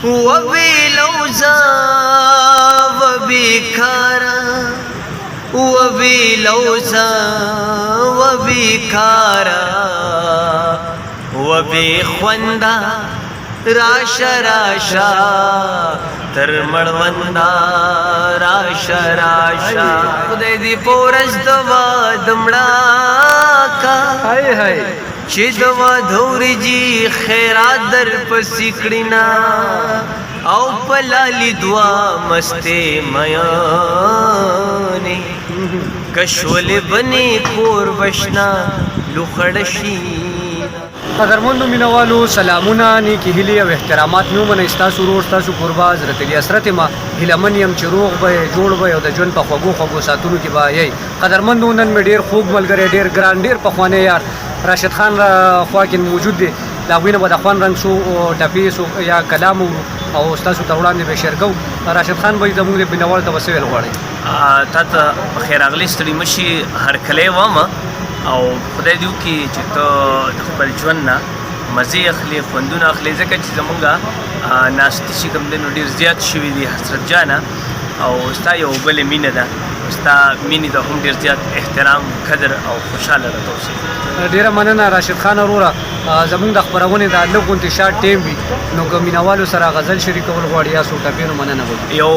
وبلوزا وبكارا وبلوزا وبكارا وبخوندا راشا راشا تر مړوندا راشا راشا خدای دې پورز دوا دمړه کا هاي هاي چې دوا دوري جی خیرات در پسکړینا او پلالی دوا مسته میانی کشول بنی کور بشنا لوخړشی قدرمنو مینوالو سلامونه نیکی هیلې او احترامات مې ومنئ ستاسو ورور ستاسو کوربه حضرت علي اسرت یم هیلهمن یم چې روغ به یې جوړ به یې او د ژوند په خوږو خوږو ساعتونو کې به یئ قدرمندو نن مې ډېر خوږ ملګری ډېر ګران ډېر پخوانی یار راشد خان را خوا کې موجود دی د هغوی نه به د خوند رنګ سو ټپې سو یا کلام او ستاسو ته وړاندې به شیر کوو راشد خان به زموږ د مینوالو ته به څه ویل غواړئ تا ته پخیر راغلی ستړي مه شي هرکلی ومه او خدای دې وکړي چې ته د خپل ژوند نه مزې اخلي خوندونه اخلي ځکه چې زمونږ ناستې چې کوم دی نو ډېر زیات شوي دي حسرت جانه او ستا یو بلې مینه ده ستا مینې ته هم ډېر زیات احترام قدر او خوشحاله راته اوسئ ډېره مننه راشد خان وروره زموږ د خپرونې د لږ غونتې شارټ ټیم وي نو که مینوالو سره غزل شریکول غواړي یا څو ټپې نو مننه وکړي یو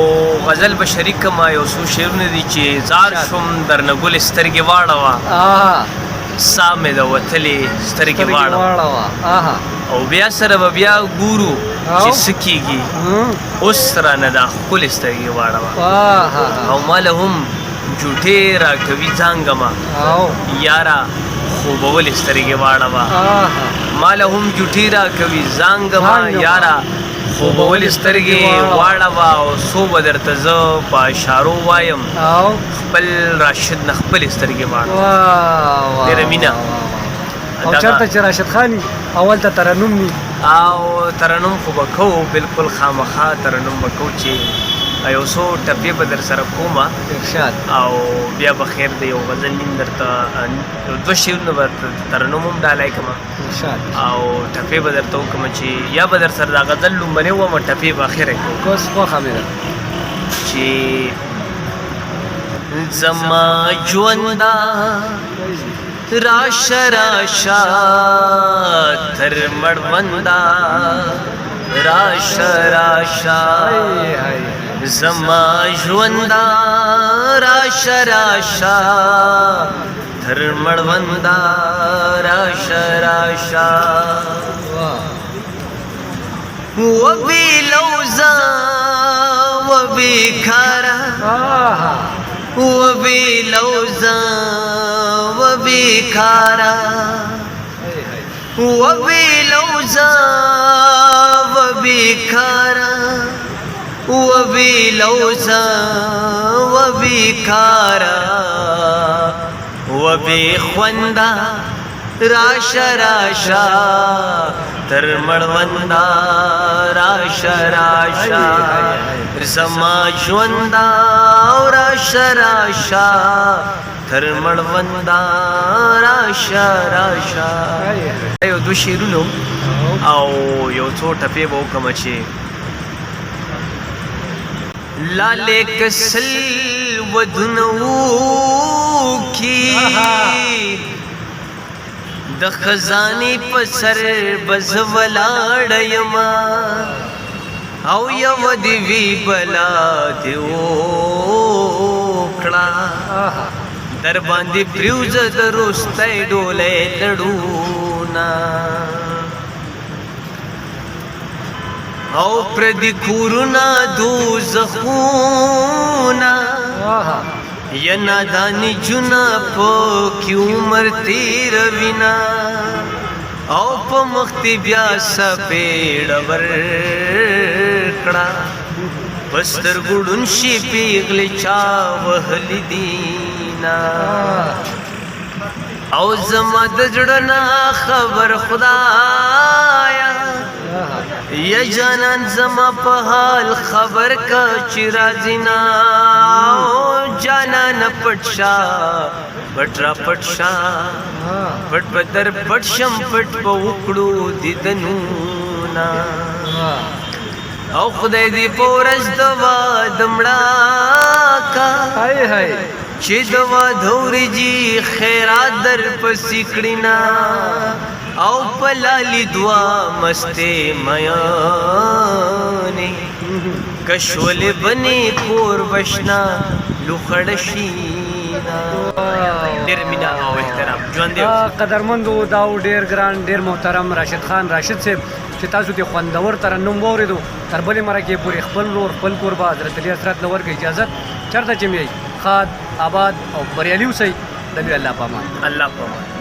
غزل به شریک کړم یو څو شعرونه دي چې زار شوم درنه ګلې سترګې واړوه سا مې د وتلې سترګې واړوه او بیا سره به بیا ګورو چې څه کېږي اوس رانه دا ښکلې سترګې واړوه او ماله هم جوټې راکوي ځانګمه یاره خوبولې سترګې واړوه ماله هم جوټې راکوي ځانګمه یاره خوبولې سترګې واړوه او څو به درته زه په اشارو وایم خپل راشد نه خپلې سترګې واړوه ډېره مینه او چېرته چې راشد خان اول ته ترنم وي او ترنم خو به کوو بلکل خامخا ترنم به کوو چې یو څو ټپې به در سره کومه او بیا به خیر دی یو غزل نیم درته دوه شعرونه به ترنم هم ډالۍ کړم او ټپې به درته وکړم چې یا به در سره دا غزل لومړنۍ ووایم ټپې به اخره کوم خوښه مې ده چې زما ژونده راشه راشه تر مړونده راشه راشه زما ژونده راشه راشه تر مړونده راشه راشه وبلوزا وبکارا وبلوزا وبكارا وبلوزا وبكارا وبلوزا وبكارا وبخوندا راشا راشا تر مړوندا راشا راشا زما ژوندا راشا راشا تر مړوندا راشا راشا یو دوه شعرونه او یو څو ټپې به وکړم چې لالې کسل ودونه وکي د خزانې په سر بز ولاړ یما او یو دی وی بلا دی وکړه در باندې پریوزه د روستۍ ډولۍ لړونا او پردي کورونه دوزخونه یا نادانی جنا په کې عمر تیروینا او په مختی بیا سپېړ ورکړه پستر ګړون شي پیغلې چا وهلی دینا او زما د زړه نه خبر خدایا یا جانان زما په حال خبر کا چې راځي نا جانان پټشا پټرا پټشا پټ بدر پټ شم پټ په وکړو دیدنو نا او خدای دې په ورځ د واده مړه کا هاي هاي چې د واده ورځې خیرات در پسې کړي نه او په لالي دعا مستې میانې کشولې بنې کور بشنا لوخړ شینا ډېر مینه او احترام ژوند دی قدرمندو دا ډېر ګران ډېر محترم راشد خان راشد صاحب چې تاسو د خوندور ترنم واورېدو تر بلې مرکې پورې خپل ورور خپل کوربه حضرت علي حضرت له ورکړي اجازت چېرته چې مې ښاد آباد او بریالي اوسئ د لوی الله په امان الله په امان